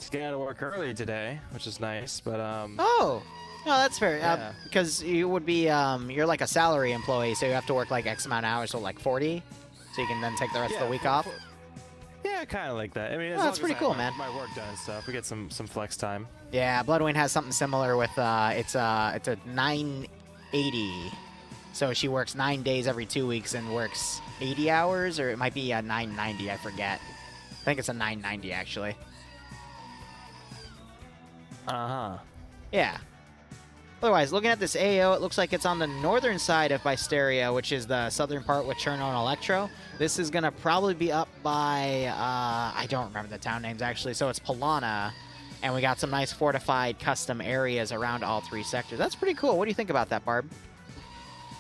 to get out of work early today, which is nice. But Oh, no, that's fair. Yeah. Because you would be you're like a salary employee, so you have to work like X amount of hours, so like 40, so you can then take the rest of the week off. Yeah, kind of like that. I mean, that's pretty cool, man. My work done and stuff. We get some flex time. Yeah, Bloodwing has something similar with it's a 980. So she works 9 days every 2 weeks and works 80 hours, or it might be a 990. I forget. I think it's a 990 actually. Yeah. Otherwise, looking at this AO, it looks like it's on the northern side of Bysteria, which is the southern part with Cherno and Electro. This is going to probably be up by, I don't remember the town names actually, so it's Polana. And we got some nice fortified custom areas around all 3 sectors. That's pretty cool. What do you think about that, Barb?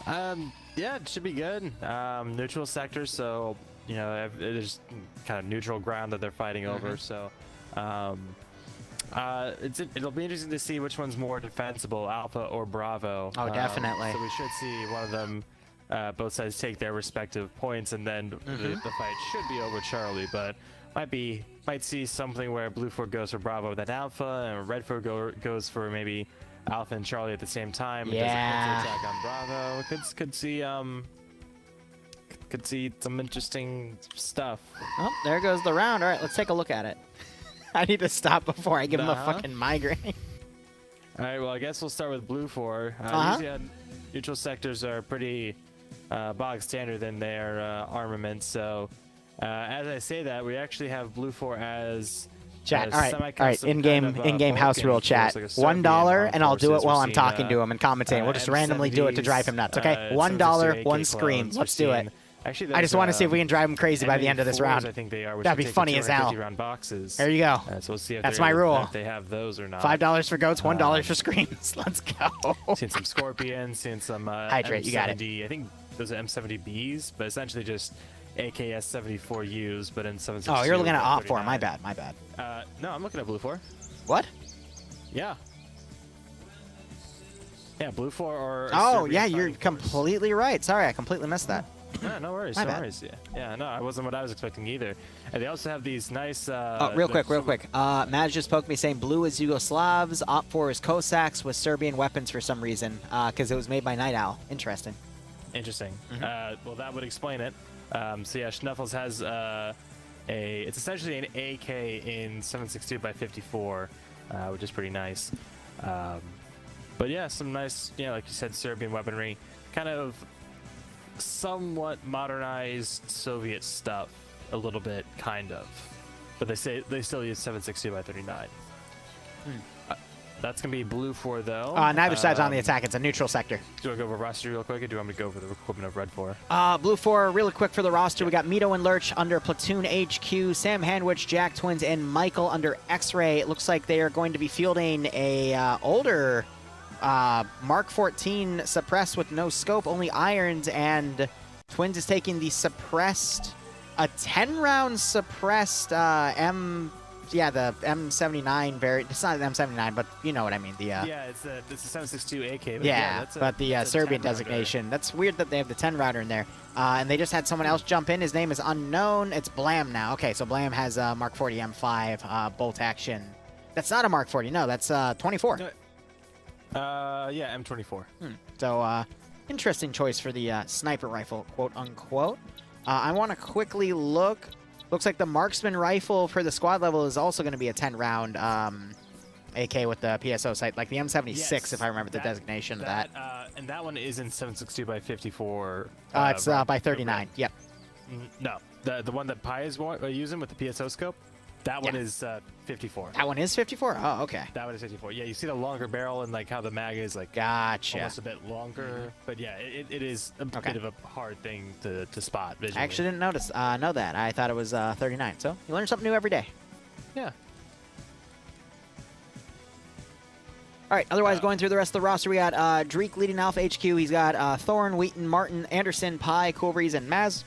Yeah, it should be good. Neutral sector, so, you know, there's kind of neutral ground that they're fighting over, so... it'll be interesting to see which one's more defensible, Alpha or Bravo. Oh, definitely. So we should see one of them, both sides take their respective points, and then the fight should be over Charlie. But might see something where BLUFOR goes for Bravo, then Alpha, and Redford goes for maybe Alpha and Charlie at the same time. Yeah. Does a attack on Bravo. Could see some interesting stuff. Oh, there goes the round. All right, let's take a look at it. I need to stop before I give him a fucking migraine. All right, well, I guess we'll start with BLUFOR. Usually neutral sectors are pretty bog standard in their armament, so as I say that, we actually have BLUFOR as chat. All right, in-game house rule chat. $1, and I'll do it while I'm talking to him and commentating. We'll just randomly do it to drive him nuts, okay? $1, one scream. Let's do it. Actually, I just want to see if we can drive him crazy by the end of this round. I think they are. That'd be funny as hell. Round boxes. There you go. So we'll see if that's my rule. If they have those or not. $5 for goats, $1 for screams. Let's go. Seen some Scorpions, seen some Hydrate. You got it. I think those are M70Bs, but essentially just AKS 74Us, but in 762. Oh, you're looking at OPFOR. My bad. No, I'm looking at BLUFOR. What? Yeah. Yeah, BLUFOR or. Oh, yeah, you're completely right. Sorry, I completely missed that. No worries. No worries. Yeah, no, I wasn't what I was expecting either. And they also have these nice. Real quick. Maj just poked me saying blue is Yugoslavs, OPFOR is Cossacks with Serbian weapons for some reason, because it was made by Night Owl. Interesting. Well, that would explain it. So yeah, Schnuffles has it's essentially an AK in 762 by 54, which is pretty nice. But yeah, some nice, like you said, Serbian weaponry, kind of somewhat modernized Soviet stuff, a little bit, kind of. But they still use 762 by 39. That's going to be BLUFOR, though. Neither side's on the attack. It's a neutral sector. Do I go over roster real quick, or do you want me to go over the equipment of Red 4? BLUFOR, really quick for the roster. We got Mito and Lurch under Platoon HQ, Sam Handwich, Jack Twins, and Michael under X-Ray. It looks like they are going to be fielding a older Mark 14 suppressed with no scope, only irons, and Twins is taking the suppressed, a 10-round suppressed the M79 variant. It's not an M79, but you know what I mean. It's a 762 AK. But the Serbian designation. That's weird that they have the 10 rounder in there. And they just had someone else jump in. His name is unknown. It's Blam now. Okay, so Blam has a Mark 40 M5 bolt action. That's not a Mark 40. No, that's 24. Yeah, M24. So interesting choice for the sniper rifle, quote unquote. I want to quickly look. Looks like the marksman rifle for the squad level is also going to be a 10-round AK with the PSO sight, like the M76, if I remember the designation of that. And that one is in 762 by 54. It's by 39. Yep. No, the one that Pi is using with the PSO scope, that one is 54. That one is 54? Oh, okay. That one is 54. Yeah, you see the longer barrel and like how the mag is like almost a bit longer. But yeah, it is a bit of a hard thing to spot visually. I actually didn't know that. I thought it was 39. So you learn something new every day. Yeah. All right, otherwise going through the rest of the roster, we got Dreek leading Alpha HQ. He's got Thorn, Wheaton, Martin, Anderson, Pi, Cool Breeze, and Maz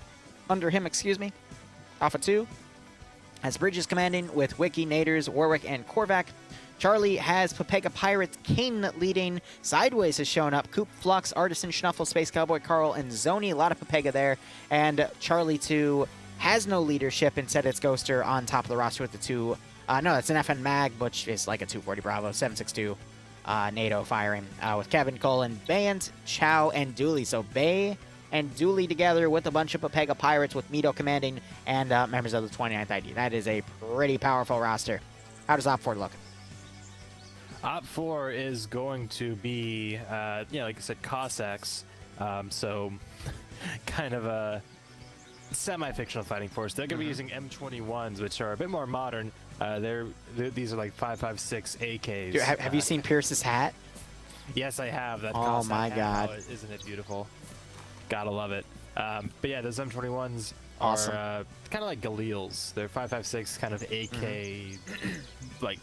under him, Alpha 2. Has Bridges commanding with Wiki, Naders, Warwick, and Korvac. Charlie has Pepega Pirates, King leading. Sideways has shown up. Coop, Flux, Artisan, Schnuffle, Space Cowboy, Carl, and Zoni. A lot of Pepega there. And Charlie 2 has no leadership. Instead, it's Ghoster on top of the roster with the two. No, it's an FN Mag, which is like a 240 Bravo, 762 NATO firing with Kevin, Colin, Band, Chow, and Dooley. So Bay and Dooley together with a bunch of Papega Pirates with Mito commanding and members of the 29th ID. That is a pretty powerful roster. How does OPFOR look? OPFOR is going to be, like I said, Cossacks. So kind of a semi-fictional fighting force. They're going to be using M21s, which are a bit more modern. These are like 5.56 AKs. Dude, have you seen Pierce's hat? Yes, I have. That oh Cossack my hat. god. Oh, isn't it beautiful? Gotta love it. But yeah, those M21s Awesome. are kind of like Galils. They're 5.56 kind of AK like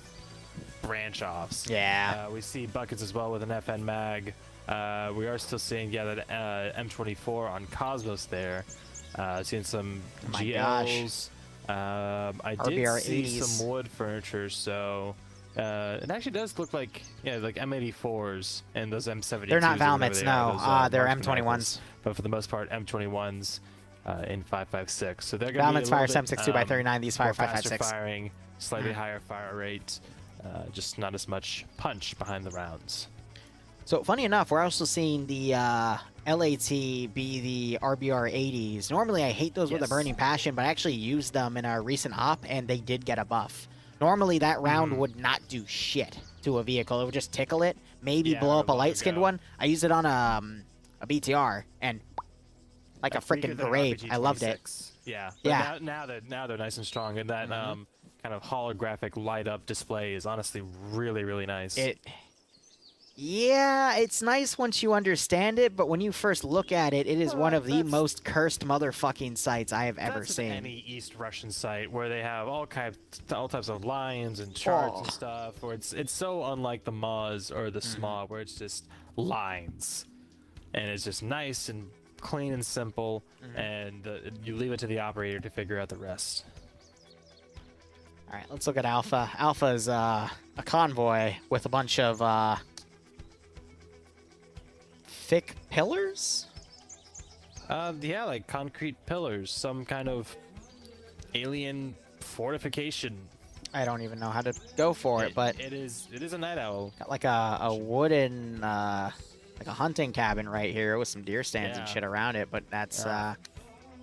branch offs. Yeah. We see buckets as well with an FN Mag. We are still seeing that M24 on Cosmos there. Seeing some Oh my GLs. I did RBR see 80s. some wood furniture, so it actually does look like like M84s and those M72s. They're not or whatever Valmets, they no. are, those, They're marksman M21s. rifles. But for the most part, M21s in 5.56. So they're going to be Valmets a fire little bit, 762 by 39. These fire more faster 5.56. firing, slightly higher fire rate, just not as much punch behind the rounds. So funny enough, we're also seeing the LAT be the RBR 80s. Normally, I hate those with a Yes. burning passion, but I actually used them in a recent op, and they did get a buff. Normally, that round would not do shit to a vehicle. It would just tickle it, maybe Yeah, blow or up a let it light-skinned go. one. I used it on a BTR, and like a That's pretty freaking good, that parade. I loved it. RPG-26. Yeah. Yeah. But now they're nice and strong, and that kind of holographic light up display is honestly really, really nice. Yeah, it's nice once you understand it, but when you first look at it, it is one of the that's- most cursed motherfucking sights I have ever That's seen. any East Russian site where they have all types of lines and charts Oh. and stuff. Where it's so unlike the Moz or the SMA, where it's just lines, and it's just nice and clean and simple, and you leave it to the operator to figure out the rest. All right, let's look at Alpha. Alpha is a convoy with a bunch of thick pillars. Yeah, like concrete pillars, some kind of alien fortification. I don't even know how to go for it, but it is a night owl. got like a wooden like a hunting cabin right here with some deer stands and Yeah. shit around it. But that's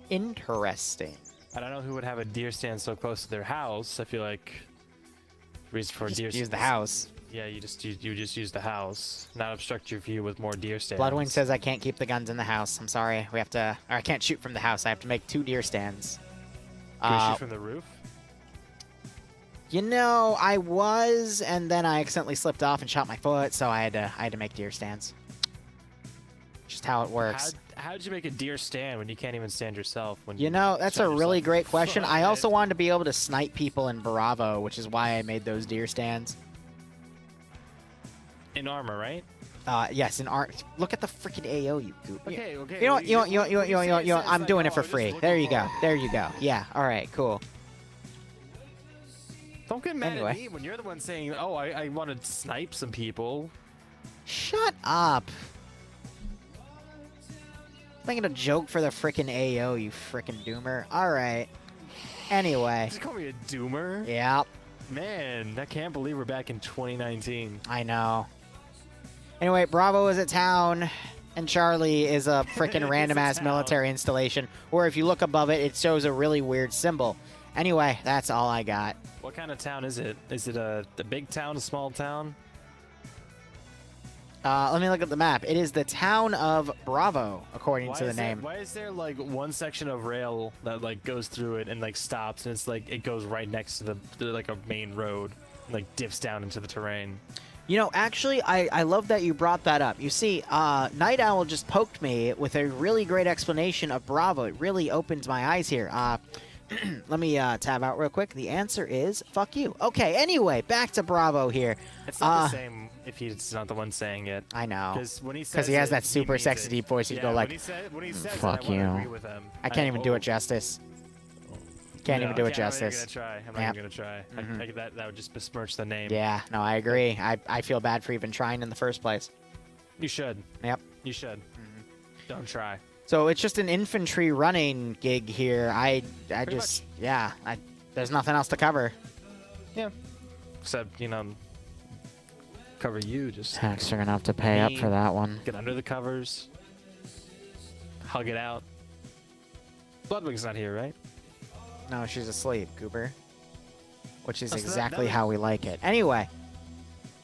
interesting. I don't know who would have a deer stand so close to their house. I feel like reason for a Just deer use the stand. house. Yeah, you just use the house, not obstruct your view with more deer stands. Bloodwing says I can't keep the guns in the house. I'm sorry. We have to, or I can't shoot from the house. I have to make 2 deer stands. Can we shoot from the roof? You know, I was, and then I accidentally slipped off and shot my foot, so I had to make deer stands. Just how it works. How did you make a deer stand when you can't even stand yourself? When You know, that's shot a really yourself? great question. I Fuck also it. wanted to be able to snipe people in Bravo, which is why I made those deer stands. In Arma, right? Yes, in art. Look at the freaking AO, you goop. Okay, okay. You know what? well, You know what? You know what? You know what? You know what? You know what? say I'm it's doing like, it for oh, just free. look There at- you go. There you go. Yeah. All right. Cool. Don't get mad Anyway. at me when you're the one saying, "Oh, I want to snipe some people." Shut up. Making a joke for the freaking AO, you freaking doomer. All right. Anyway. Just call me a doomer. Yep. Man, I can't believe we're back in 2019. I know. Anyway, Bravo is a town, and Charlie is a freaking It's random a ass town. military installation. Where if you look above it, it shows a really weird symbol. Anyway, that's all I got. What kind of town is it? Is it a big town, a small town? Let me look at the map. It is the town of Bravo, according to the name. Why is there like one section of rail that like goes through it and like stops, and it's like it goes right next to the like a main road, and, like dips down into the terrain? You know, actually, I love that you brought that up. You see, Night Owl just poked me with a really great explanation of Bravo. It really opens my eyes here. Let me tab out real quick. The answer is fuck you. Okay, anyway, back to Bravo here. It's not the same if he's not the one saying it. I know. Because when he says He has it, that super means sexy it. deep voice. You Yeah, go like, when he says "Fuck it, I you." wanna agree with him. I can't even do oh, it justice. Can't even do it justice. I'm not even gonna try. Mhm. That would just besmirch the name. Yeah, no, I agree. I feel bad for even trying in the first place. You should. Yep. You should. Mm-hmm. Don't try. So it's just an infantry running gig here. There's nothing else to cover. Yeah. Except, you know, cover you. Just Hacks are gonna have to pay up for that one. get under the covers. Hug it out. Bloodwing's not here, right? No, she's asleep, Goober. Which is Oh, so that exactly was- how we like it. Anyway.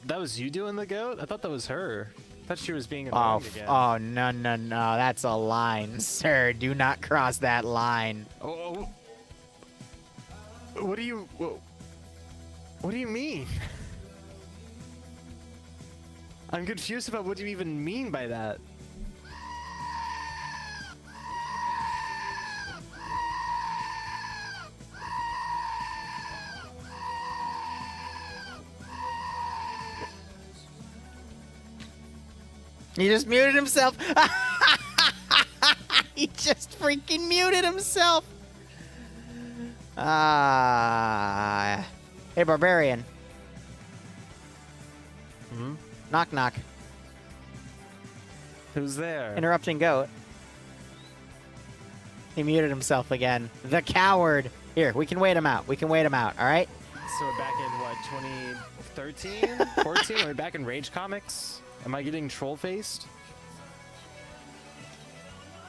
That was you doing the goat? I thought that was her. I thought she was being Oh, annoying again. oh, no, no, no. That's a line, sir. Do not cross that line. Oh. What do you... What do you mean? I'm confused about what you even mean by that. He just muted himself. He just freaking muted himself. Hey, Barbarian. Hmm? Knock, knock. Who's there? Interrupting goat. He muted himself again. The coward. Here, we can wait him out. We can wait him out, all right? So we're back in, what, 2013? 14? Are we back in Rage Comics? Am I getting troll-faced?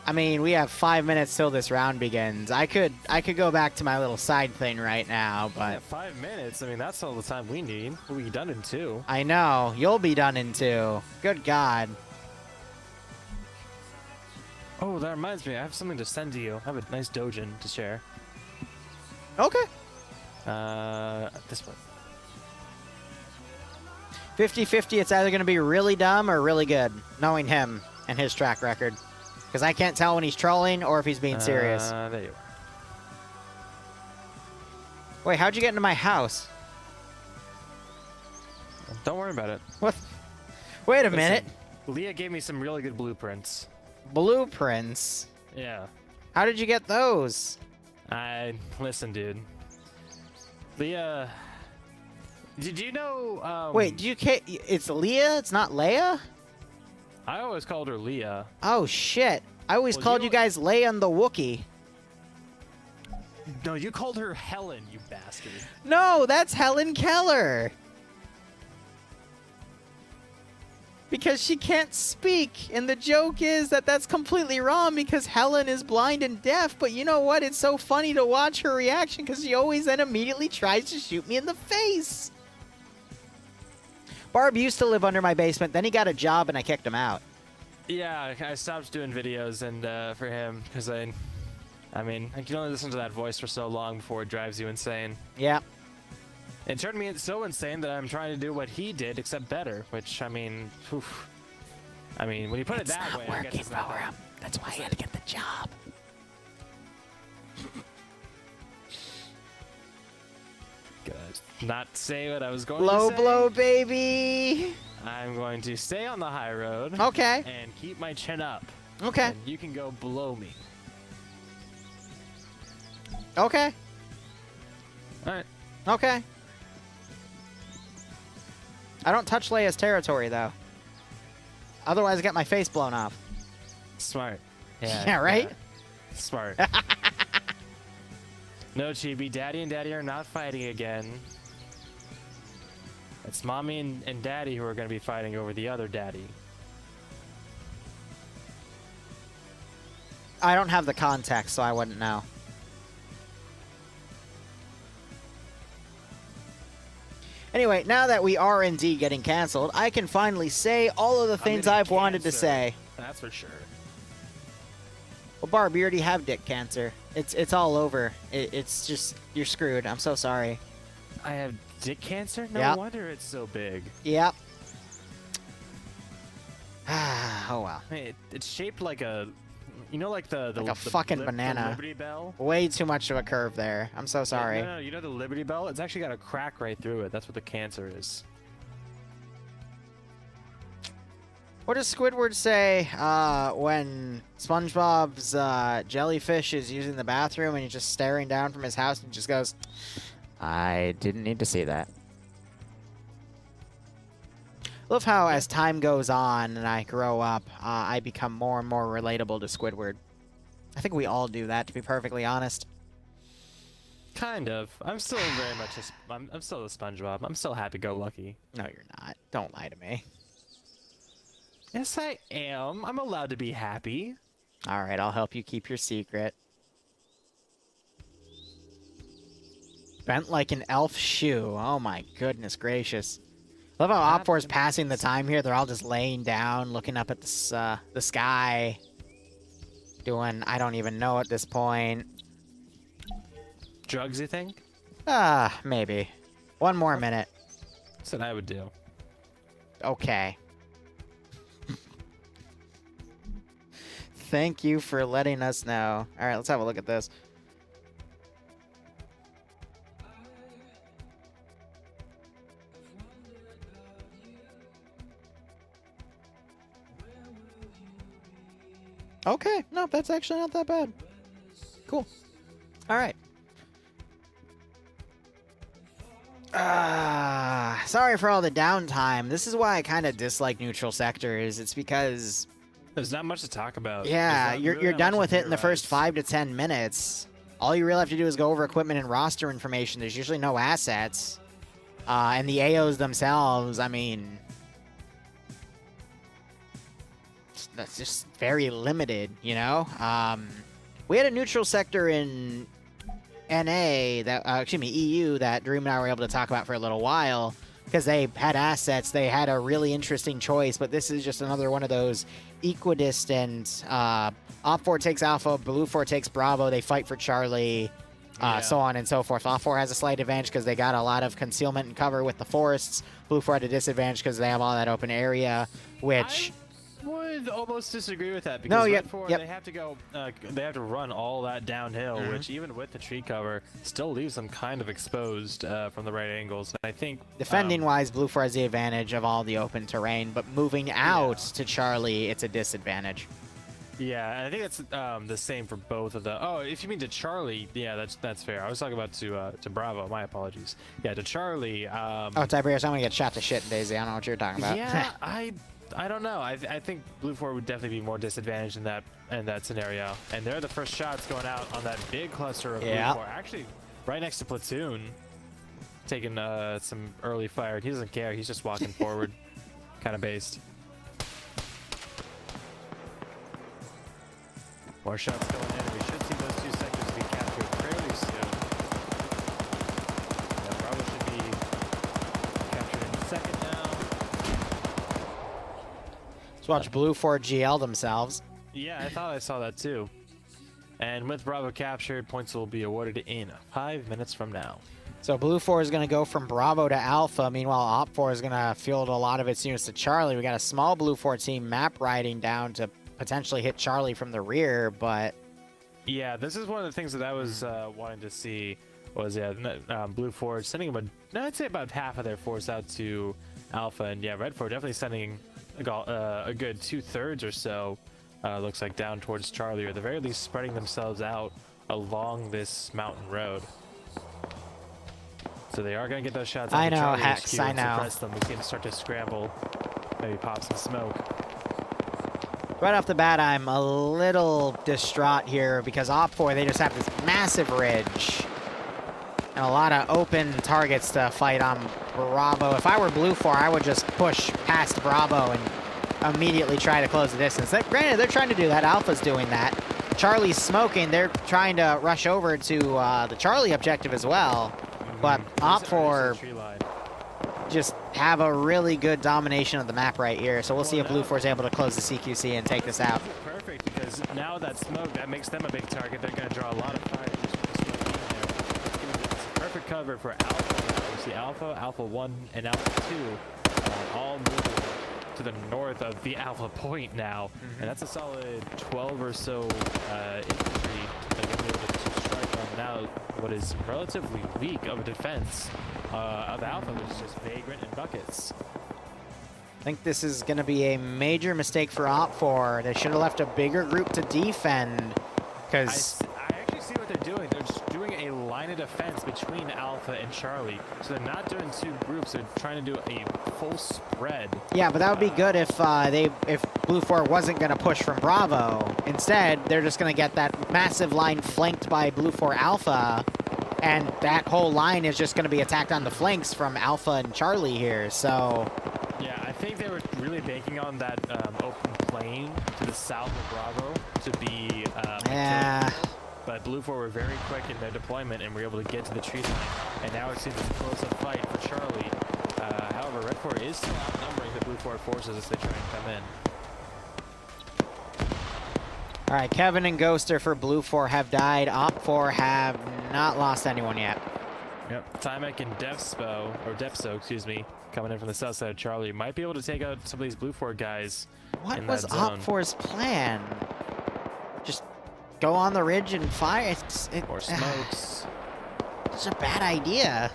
I mean, we have 5 minutes till this round begins. I could go back to my little side thing right now, but... Yeah, 5 minutes? I mean, that's all the time we need. We'll be done in 2. I know. You'll be done in 2. Good God. Oh, that reminds me. I have something to send to you. I have a nice dojin to share. Okay. This one. 50-50, it's either going to be really dumb or really good, knowing him and his track record. Because I can't tell when he's trolling or if he's being serious. There you are. Wait, how'd you get into my house? Don't worry about it. What? Wait a minute. Leah gave me some really good blueprints. Blueprints? Yeah. How did you get those? Listen, dude. Leah... Did you know, Wait, it's Leah? It's not Leia? I always called her Leah. Oh, shit. I always Well, called you you guys Leia and the Wookiee. No, you called her Helen, you bastard. No, that's Helen Keller. Because she can't speak. And the joke is that that's completely wrong because Helen is blind and deaf. But you know what? It's so funny to watch her reaction because she always then immediately tries to shoot me in the face. Barb used to live under my basement. Then he got a job and I kicked him out. Yeah, I stopped doing videos and for him because I mean, I can only listen to that voice for so long before it drives you insane. Yeah. It turned me so insane that I'm trying to do what he did, except better. Which I mean, oof. I mean, when you put it that way, I guess it's not bad. That's why I had to get the job. Gonna not say what I was going Low to say. blow, baby. I'm going to stay on the high road. Okay. And keep my chin up. Okay. And you can go below me. Okay. All right. Okay. I don't touch Leia's territory, though. Otherwise, I get my face blown off. Smart. Yeah, right? Yeah. Smart. No, Chibi. Daddy and Daddy are not fighting again. It's Mommy and Daddy who are going to be fighting over the other Daddy. I don't have the context, so I wouldn't know. Anyway, now that we are indeed getting canceled, I can finally say all of the things I've wanted to say. That's for sure. Well, Barb, you already have dick cancer. It's all over. It's just, you're screwed. I'm so sorry. I have dick cancer? No Yep. wonder it's so big. Yep. Oh, well. Hey, it's shaped like a... You know, like the Like a fucking banana. The Liberty Bell? Way too much of a curve there. I'm so sorry. No, you know the Liberty Bell? It's actually got a crack right through it. That's what the cancer is. What does Squidward say when SpongeBob's jellyfish is using the bathroom and he's just staring down from his house and just goes, I didn't need to see that. Love how as time goes on and I grow up, I become more and more relatable to Squidward. I think we all do that, to be perfectly honest. Kind of. I'm still very much I'm still a SpongeBob. I'm still happy-go-lucky. No, you're not. Don't lie to me. Yes, I am. I'm allowed to be happy. All right, I'll help you keep your secret. Bent like an elf shoe. Oh my goodness gracious. Love how OPFOR's passing the time here. They're all just laying down, looking up at the sky. Doing, I don't even know at this point. Drugs, you think? Maybe. One more minute. That's what I would do. Okay. Thank you for letting us know. All right, let's have a look at this. Okay, no, that's actually not that bad. Cool. All right. Sorry for all the downtime. This is why I kind of dislike neutral sectors. It's because there's not much to talk about. yeah, you're done with it in the first 5 to 10 minutes. All you really have to do is go over equipment and roster information. There's usually no assets. And the AOs themselves, I mean, that's just very limited, you know? We had a neutral sector in NA, that EU, that Dream and I were able to talk about for a little while, because they had assets. They had a really interesting choice, but this is just another one of those equidistant. OPFOR takes Alpha, BLUFOR takes Bravo, they fight for Charlie, so on and so forth. OPFOR has a slight advantage because they got a lot of concealment and cover with the forests. BLUFOR had a disadvantage because they have all that open area, which I would almost disagree with that, because they have to go, they have to run all that downhill, which even with the tree cover still leaves them kind of exposed from the right angles. And I think defending wise, BLUFOR has the advantage of all the open terrain, but moving out to Charlie, it's a disadvantage. Yeah, and I think that's the same for both of the. Oh, if you mean to Charlie, yeah, that's fair. I was talking about to Bravo. My apologies. Yeah, to Charlie. Oh, Tiberius, I'm gonna get shot to shit in Daisy. I don't know what you're talking about. Yeah, I don't know. I think BLUFOR would definitely be more disadvantaged in that scenario. And they're the first shots going out on that big cluster of BLUFOR. Actually, right next to Platoon, taking some early fire. He doesn't care. He's just walking forward, kind of based. More shots going in. We should see those two sectors be captured fairly soon. Yeah, Bravo should be captured in a second now. Let's watch BLUFOR GL themselves. Yeah, I thought I saw that too. And with Bravo captured, points will be awarded in 5 minutes from now. So BLUFOR is going to go from Bravo to Alpha. Meanwhile, OPFOR is going to field a lot of its units to Charlie. We got a small BLUFOR team map riding down to potentially hit Charlie from the rear, but yeah, this is one of the things that I was wanting to see was BLUFOR sending about, I'd say about half of their force out to Alpha, and yeah, RedFOR definitely sending a good 2/3 or so. Looks like down towards Charlie, or at the very least spreading themselves out along this mountain road. So they are going to get those shots. I know, Charlie Hex. I know. Suppress them. We see them start to scramble. Maybe pop some smoke. Right off the bat, I'm a little distraught here because OPFOR, they just have this massive ridge and a lot of open targets to fight on Bravo. If I were BLUFOR, I would just push past Bravo and immediately try to close the distance. Granted, they're trying to do that. Alpha's doing that. Charlie's smoking. They're trying to rush over to the Charlie objective as well. But OPFOR just have a really good domination of the map right here. So we'll see if BLUFOR is able to close the CQC and take this out. Perfect, because now that smoke, that makes them a big target. They're going to draw a lot of fire just with the smoke in there. It's perfect cover for Alpha. You see Alpha, Alpha 1, and Alpha 2 all moving to the north of the Alpha point now. And that's a solid 12 or so infantry that are going to be able to strike on now what is relatively weak of a defense of Alpha, which is just Vagrant and Buckets. I think this is going to be a major mistake for OPFOR. They should have left a bigger group to defend, because I actually see what they're doing. They're just doing a line line of defense between Alpha and Charlie. So they're not doing 2 groups, they're trying to do a full spread. Yeah, but that would be good if if BLUFOR wasn't going to push from Bravo. Instead, they're just going to get that massive line flanked by BLUFOR Alpha, and that whole line is just going to be attacked on the flanks from Alpha and Charlie here, so... Yeah, I think they were really banking on that open plain to the south of Bravo to be yeah. But BLUFOR were very quick in their deployment and were able to get to the tree line. And now it seems a close-up fight for Charlie. However, Red 4 is still outnumbering the BLUFOR forces as they try and come in. All right, Kevin and Ghoster for BLUFOR have died. OPFOR have not lost anyone yet. Yep. Timek and Depso, excuse me, coming in from the south side of Charlie. Might be able to take out some of these BLUFOR guys. What in was that zone. OPFOR's plan? Just go on the ridge and fire? Or smokes. It's a bad idea.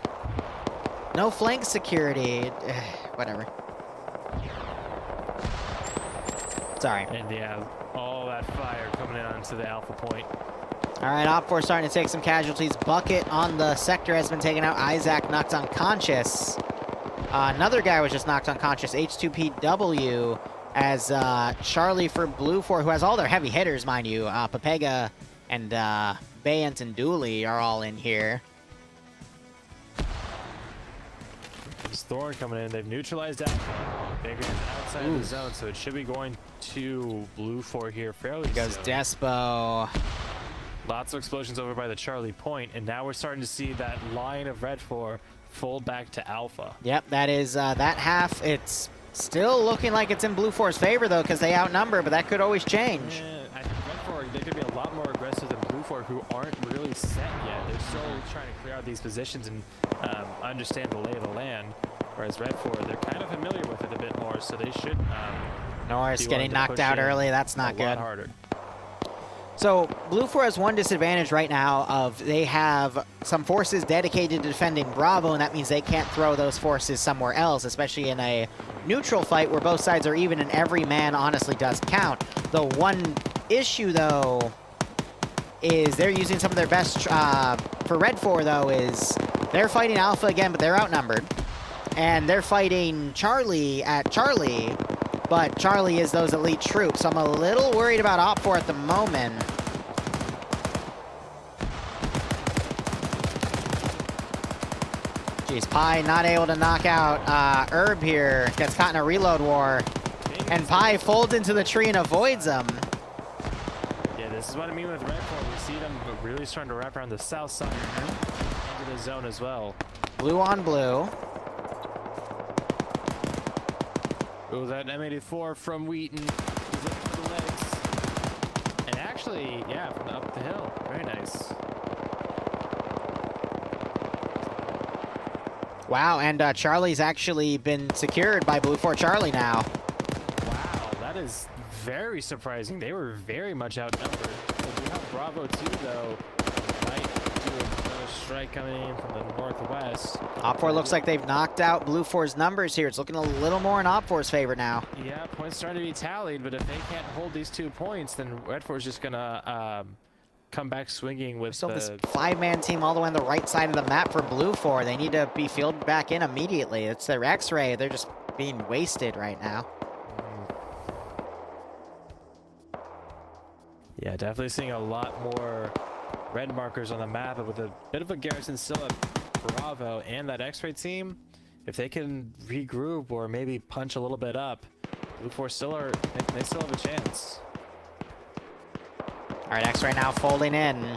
No flank security. Whatever. Sorry. And yeah, all that fire coming in onto the Alpha point. All right, OPFOR starting to take some casualties. Bucket on the sector has been taken out. Isaac knocked unconscious. Another guy was just knocked unconscious. H2PW as Charlie for BLUFOR, who has all their heavy hitters, mind you. Pepega and Bayant and Dooley are all in here. There's Thorn coming in. They've neutralized Alpha. Bigger outside of the zone, so it should be going to BLUFOR here fairly soon. Here goes Despo. Lots of explosions over by the Charlie point, and now we're starting to see that line of Red 4 fold back to Alpha. Yep, that is that half. It's still looking like it's in BLUFOR's favor, though, because they outnumber, but that could always change. Yeah, I think Red 4, they could be a lot more aggressive than BLUFOR, who aren't really set yet. They're still trying to clear out these positions and understand the lay of the land, whereas Red 4, they're kind of familiar with it a bit more, so they should Norris getting knocked out early. That's not good. A lot harder. So BLUFOR has one disadvantage right now of they have some forces dedicated to defending Bravo, and that means they can't throw those forces somewhere else, especially in a neutral fight where both sides are even and every man honestly does count. The one issue, though, is they're using some of their best for Red 4, though, is they're fighting Alpha again, but they're outnumbered. And they're fighting Charlie at Charlie, but Charlie is those elite troops, so I'm a little worried about OPFOR at the moment. Jeez, Pi not able to knock out Herb here. Gets caught in a reload war. And Pi folds into the tree and avoids him. Yeah, this is what I mean with Red 4. We see them really starting to wrap around the south side into the zone as well. Blue on blue. Oh, that M84 from Wheaton is up to the legs. And actually, yeah, from up the hill. Very nice. Wow, and Charlie's actually been secured by BLUFOR Charlie now. Wow, that is very surprising. They were very much outnumbered. We do have Bravo 2, though. Might do another strike coming in from the northwest. OPFOR looks like they've knocked out BLUFOR's numbers here. It's looking a little more in OPFOR's favor now. Yeah, points starting to be tallied, but if they can't hold these 2 points, then Red 4 is just going to come back swinging with Still this 5-man team all the way on the right side of the map for BLUFOR. They need to be fielded back in immediately. It's their X-ray. They're just being wasted right now. Yeah, definitely seeing a lot more red markers on the map, but with a bit of a garrison still at Bravo and that X-ray team. If they can regroup or maybe punch a little bit up, BLUFOR still they still have a chance. All right, X-ray now folding in.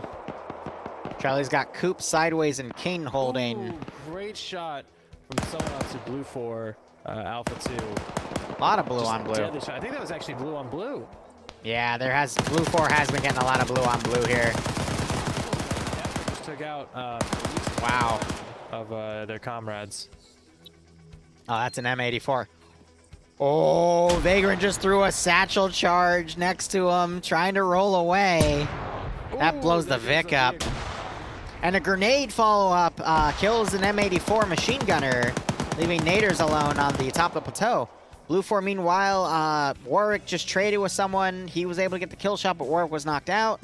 Charlie's got Coop sideways and King holding. Ooh, great shot from someone else to BLUFOR Alpha 2. A lot of blue Just on blue. deadly shot. I think that was actually blue on blue. Yeah, BLUFOR has been getting a lot of blue on blue here. Just took out Wow. of their comrades. Oh, that's an M84. Oh, Vagrant just threw a satchel charge next to him, trying to roll away. That blows the Vic up. And a grenade follow-up kills an M84 machine gunner, leaving Naders alone on the top of the plateau. BLUFOR, meanwhile, Warwick just traded with someone. He was able to get the kill shot, but Warwick was knocked out.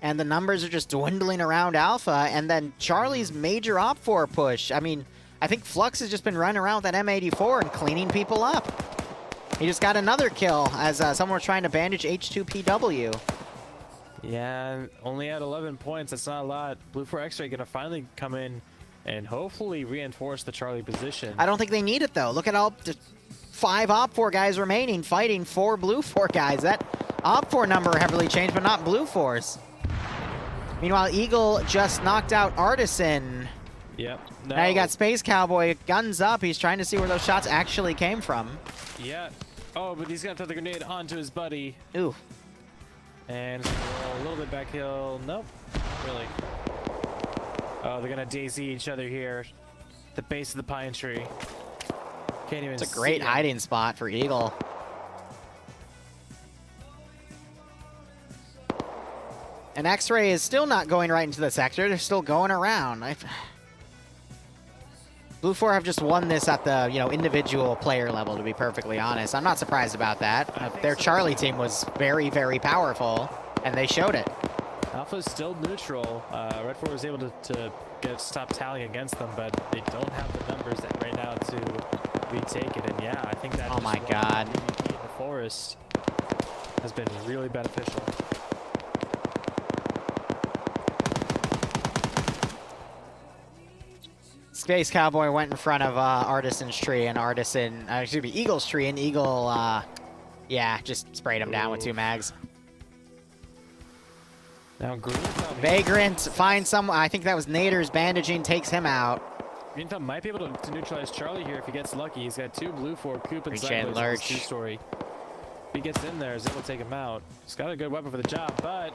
and the numbers are just dwindling around Alpha, and then Charlie's major OPFOR push. I mean, I think Flux has just been running around with that M84 and cleaning people up. He just got another kill as someone was trying to bandage H2PW. Yeah, only at 11 points. That's not a lot. BLUFOR X-Ray gonna finally come in and hopefully reinforce the Charlie position. I don't think they need it, though. Look at all the 5 OPFOR guys remaining, fighting 4 BLUFOR guys. That OPFOR number heavily changed, but not BLUFOR's. Meanwhile, Eagle just knocked out Artisan. Yep. No. Now you got Space Cowboy, guns up. He's trying to see where those shots actually came from. Yeah. Oh, but he's gonna throw the grenade onto his buddy. Ooh. And a little bit back hill. Nope. Not really. Oh, they're gonna daisy each other here. The base of the pine tree. Can't even. It's a great hiding spot for Eagle. And X-Ray is still not going right into the sector. They're still going around. BLUFOR have just won this at the individual player level, to be perfectly honest. I'm not surprised about that. Their Charlie team was very, very powerful, and they showed it. Alpha's still neutral. Red 4 was able to stop tallying against them, but they don't have the numbers right now to retake it. And yeah, I think that. Oh my God. PvP in the forest has been really beneficial. Space Cowboy went in front of Artisan's tree, and Eagle's tree, and Eagle, yeah, just sprayed him down with 2 mags. Now Vagrant finds someone. I think that was Nader's bandaging, takes him out. Green Thumb might be able to neutralize Charlie here if he gets lucky. He's got 2 BLUFOR, Coop, and Appreciate Lurch. 2-story. If he gets in there, he's able to take him out. He's got a good weapon for the job, but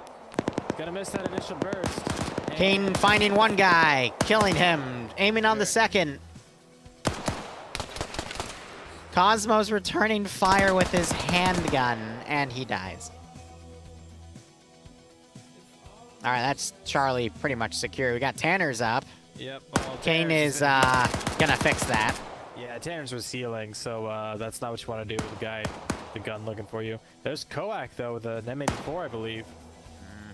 he's gonna miss that initial burst. Kane finding one guy, killing him, aiming on the second. Cosmo's returning fire with his handgun, and he dies. All right, that's Charlie pretty much secure. We got Tanner's up. Yep. Well, Kane is gonna fix that. Yeah, Tanner's was healing, so that's not what you want to do with the gun looking for you. There's Koak, though, with an M84, I believe.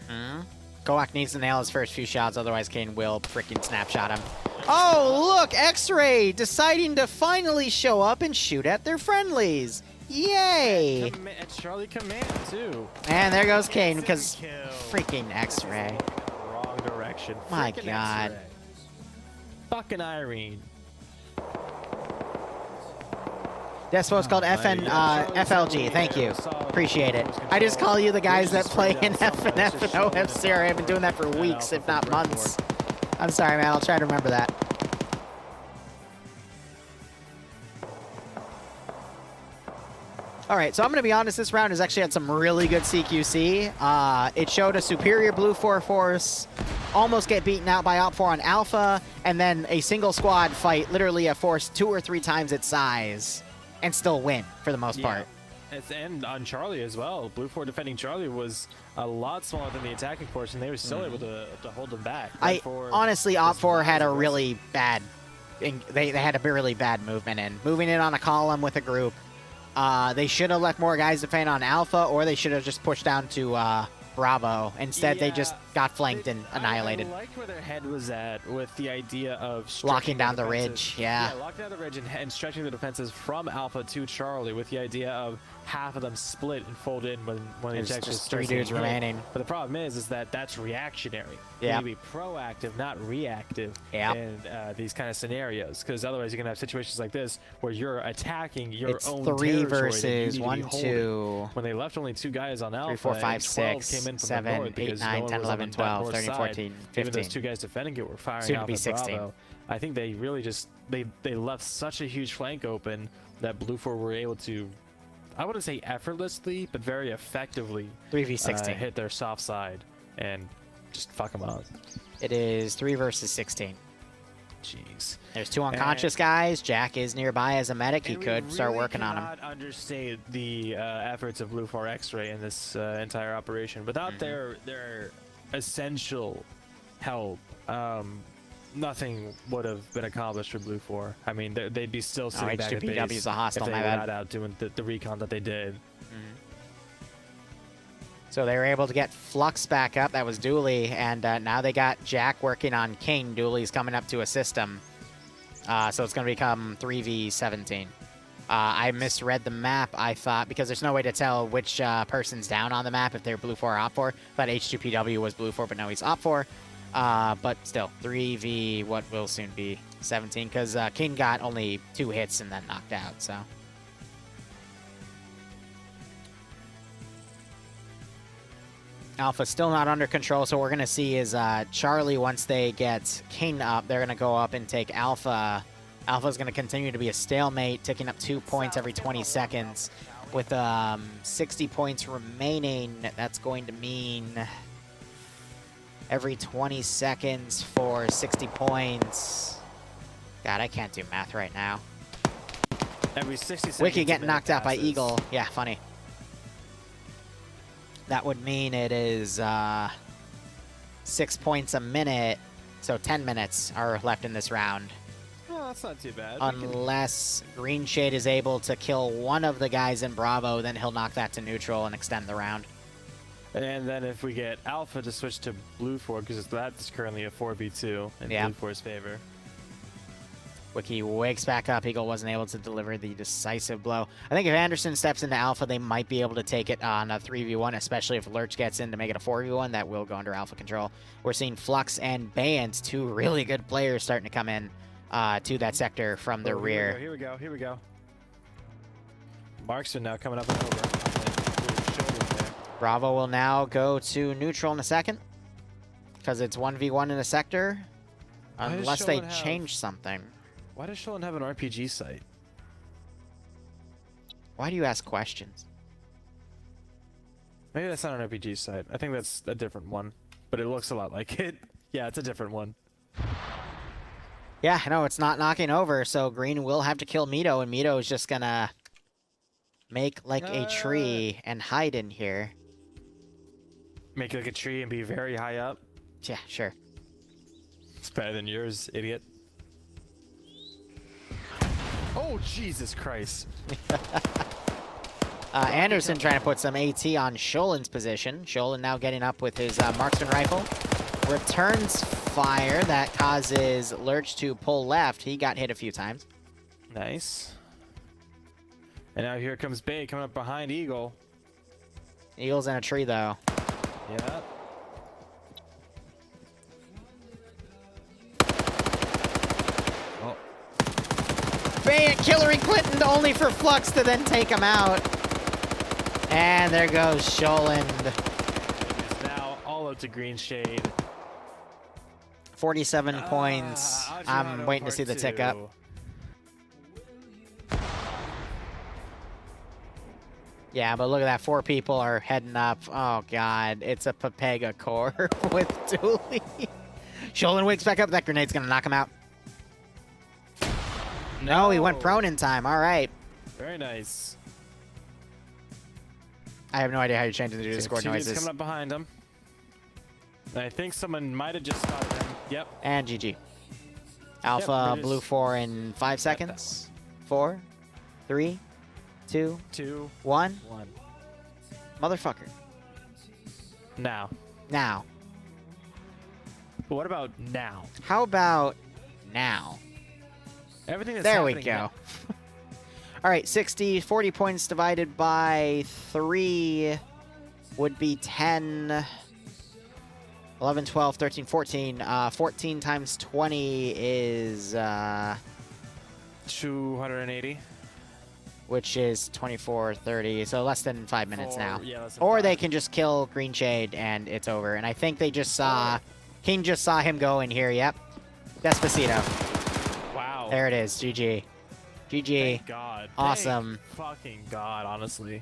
Mm-hmm. Koak needs to nail his first few shots, otherwise Kane will freaking snapshot him. Oh, look! X-Ray deciding to finally show up and shoot at their friendlies. Yay! At Charlie Command, too. And there goes Kane, because freaking X-Ray. Wrong direction. My God. Fucking Irene. Despo's called FLG. Thank you. Appreciate it. I just call you the guys that play in FNF and OFCR. I've been doing that for weeks, if not months. I'm sorry, man. I'll try to remember that. All right, so I'm going to be honest. This round has actually had some really good CQC. It showed a superior BLUFOR force almost get beaten out by OPFOR on Alpha, and then a single squad fight literally a force 2 or 3 times its size and still win for the most part. And on Charlie as well. BLUFOR defending Charlie was a lot smaller than the attacking force, and they were still able to hold them back. Honestly, OPFOR had a really bad... They had a really bad movement in. Moving in on a column with a group. They should have left more guys defend on Alpha, or they should have just pushed down to Bravo. Instead, they just got flanked and annihilated. I liked where their head was at with the idea of locking down the ridge. Yeah, locking down the ridge and stretching the defenses from Alpha to Charlie with the idea of half of them split and fold in when the there's just 3 dudes remaining. But the problem is that that's reactionary. Yeah, you need to be proactive, not reactive in these kind of scenarios, because otherwise you're gonna have situations like this where you're attacking your own 3 versus 1, 2. When they left only 2 guys on Alpha, 3, 4, 5, and 12 6, came in from 7, the north 8, 9, 10, 11, 12, 13, 14, 15. Even those 2 guys defending it were firing Soon to out be at 16. Bravo. I think they really just they left such a huge flank open that BLUFOR were able to, I wouldn't say effortlessly, but very effectively 3v16 hit their soft side and just fuck them up. It is 3 versus 16. Jeez. There's 2 unconscious guys. Jack is nearby as a medic. He could start working on him. I cannot understate the efforts of BLUFOR X-Ray in this entire operation. Without their essential help, nothing would have been accomplished for BLUFOR. I mean, they'd be still sitting back at base H2PW's a hostile, if they my were bad. not out doing the recon that they did. So they were able to get Flux back up. That was Dooley. And now they got Jack working on King. Dooley's coming up to assist him. So it's going to become 3v17. I misread the map, I thought, because there's no way to tell which person's down on the map if they're BLUFOR or OPFOR. But H2PW was BLUFOR, but no, he's OPFOR. But still, 3v what will soon be 17, because King got only 2 hits and then knocked out, so... Alpha still not under control, so what we're going to see is Charlie, once they get King up, they're going to go up and take Alpha. Alpha's going to continue to be a stalemate, ticking up 2 points every 20 seconds. With 60 points remaining, that's going to mean every 20 seconds for 60 points. God, I can't do math right now. Every 60 seconds. Wiki getting knocked out by Eagle. Yeah, funny. That would mean it is 6 points a minute, so 10 minutes are left in this round. Oh, that's not too bad. Unless Green Shade is able to kill one of the guys in Bravo, then he'll knock that to neutral and extend the round. And then if we get Alpha to switch to BLUFOR, because that's currently a 4v2 in BLUFOR's favor. Wiki wakes back up. Eagle wasn't able to deliver the decisive blow. I think if Anderson steps into Alpha, they might be able to take it on a 3v1, especially if Lurch gets in to make it a 4v1. That will go under Alpha control. We're seeing Flux and Bans, 2 really good players, starting to come in to that sector from the rear. Here we go. Here we go. Marksman now coming up and over. Bravo will now go to neutral in a second, because it's 1v1 in a sector, unless they change something. Why does Sheldon have an RPG site? Why do you ask questions? Maybe that's not an RPG site. I think that's a different one, but it looks a lot like it. Yeah, it's a different one. Yeah, no, it's not knocking over, so Green will have to kill Mito, and Mito is just gonna make like a tree and hide in here. Make like a tree and be very high up? Yeah, sure. It's better than yours, idiot. Oh, Jesus Christ. Anderson trying to put some AT on Sholin's position. Sholin now getting up with his marksman rifle. Returns fire. That causes Lurch to pull left. He got hit a few times. Nice. And now here comes Bay coming up behind Eagle. Eagle's in a tree, though. Yeah. Bay killering Clinton, only for Flux to then take him out. And there goes Sholin. It's now all up to Green Shade. 47 points. I'm waiting to see the tick up. Yeah, but look at that. 4 people are heading up. Oh, God. It's a Pepega core with Dooley. Sholin wakes back up. That grenade's going to knock him out. No, he went prone in time. All right. Very nice. I have no idea how you're changing the Discord noises. Coming up behind him. I think someone might have just spotted him. Yep. And GG. Alpha BLUFOR in 5 seconds. 4, 3, 2, 1. Motherfucker. Now. Now. But what about now? How about now? Everything that's there we happening go. now. All right, 40 points divided by 3 would be 10, 11, 12, 13, 14. 14 times 20 is... 280. Which is 24, 30, so less than 5 minutes now. Yeah, less than or 5. they can just kill Green Shade and it's over. And I think they just saw... King just saw him go in here, yep. Despacito. Wow. There it is, GG. GG. Thank God. Awesome. Thank fucking God, honestly.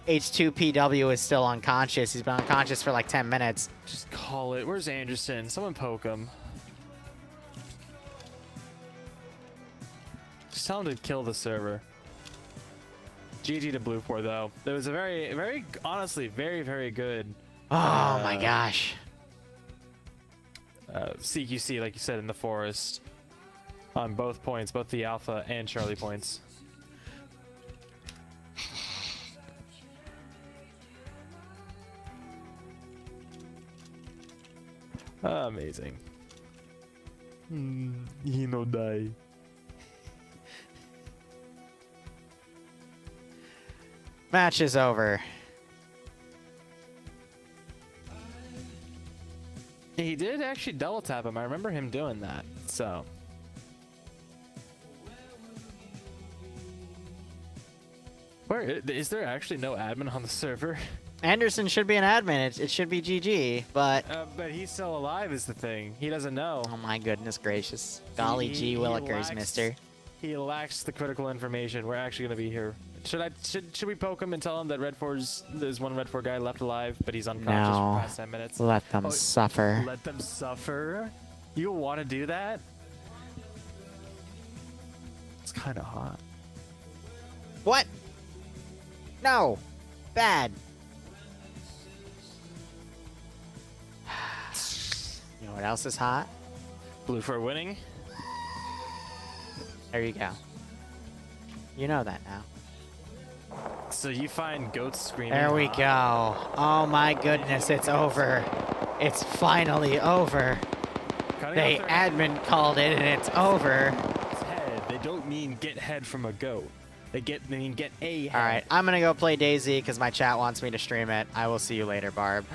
H2PW is still unconscious. He's been unconscious for like 10 minutes. Just call it. Where's Anderson? Someone poke him. Just tell him to kill the server. GG to BLUFOR, though. There was a very, honestly, very good. Oh my gosh. CQC, like you said, in the forest. On both points, both the Alpha and Charlie points. Amazing. He no die. Match is over. He did actually double tap him. I remember him doing that. So. Where is there actually no admin on the server? Anderson should be an admin. It should be GG, but But he's still alive is the thing. He doesn't know. oh my goodness gracious. Golly gee willikers, mister. He lacks the critical information. We're actually gonna be here. Should we poke him and tell him that there's one Red 4 guy left alive, but he's unconscious for the past 10 minutes? Let them suffer. Let them suffer? You want to do that? It's kind of hot. What? No. Bad. You know what else is hot? BLUFOR winning. There you go. You know that now. So you find goats screaming. There we hot. go. Oh my goodness, it's over. It's finally over. Cutting They off their admin called it and it's over. head. They don't mean get head from a goat. They mean get a head. All right, I'm going to go play DayZ because my chat wants me to stream it. I will see you later, Barb.